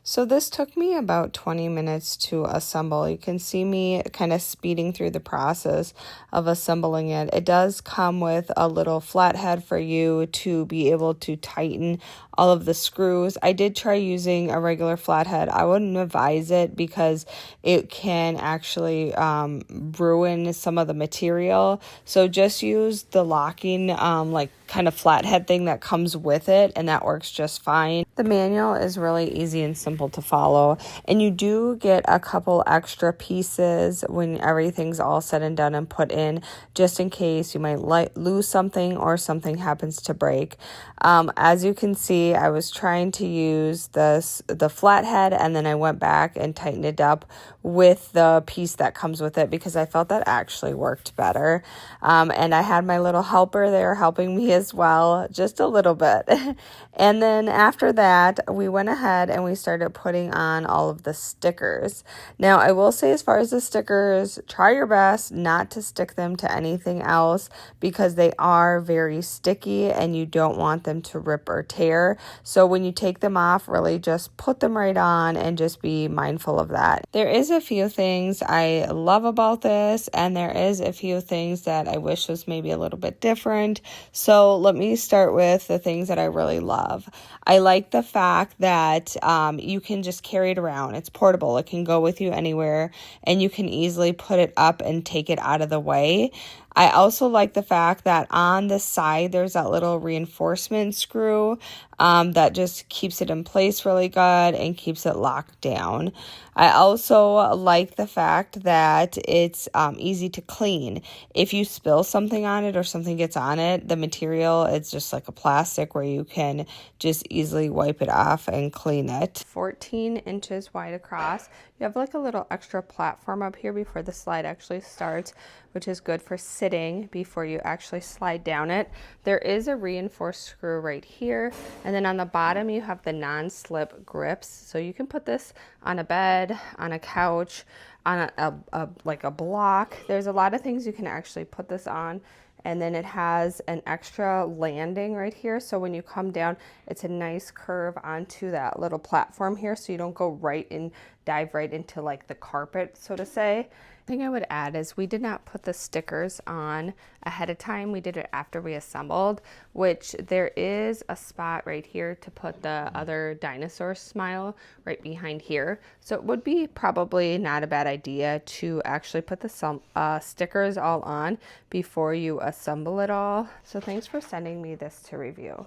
So this took me about 20 minutes to assemble. You can see me kind of speeding through the process of assembling it. It does come with a little flathead for you to be able to tighten all of the screws. I did try using a regular flathead. I wouldn't advise it because it can actually ruin some of the material. So just use the locking like kind of flathead thing that comes with it, and that works just fine. The manual is really easy and simple to follow, and you do get a couple extra pieces when everything's all said and done and put in, just in case you might lose something or something happens to break. As you can see, I was trying to use the flathead, and then I went back and tightened it up with the piece that comes with it because I felt that actually worked better. And I had my little helper there helping me as well, just a little bit. And then after that, we went ahead and we started putting on all of the stickers. Now, I will say, as far as the stickers, try your best not to stick them to anything else because they are very sticky and you don't want them to rip or tear. So when you take them off, really just put them right on and just be mindful of that. There is a few things I love about this, and there is a few things that I wish was maybe a little bit different. So let me start with the things that I really love. I like the fact that you can just carry it around. It's portable. It can go with you anywhere, and you can easily put it up and take it out of the way. I also like the fact that on the side, there's that little reinforcement screw that just keeps it in place really good and keeps it locked down. I also like the fact that it's easy to clean. If you spill something on it or something gets on it, the material, it's just like a plastic where you can just easily wipe it off and clean it. 14 inches wide across. You have like a little extra platform up here before the slide actually starts, which is good for sitting before you actually slide down it. There is a reinforced screw right here, and then on the bottom you have the non-slip grips. So you can put this on a bed, on a couch, on like a block. There's a lot of things you can actually put this on. And then it has an extra landing right here. So when you come down, it's a nice curve onto that little platform here. So you don't go right and dive right into like the carpet, so to say. The thing I would add is we did not put the stickers on ahead of time. We did it after we assembled, which there is a spot right here to put the other dinosaur smile right behind here. So it would be probably not a bad idea to actually put the stickers all on before you assemble it all. So thanks for sending me this to review.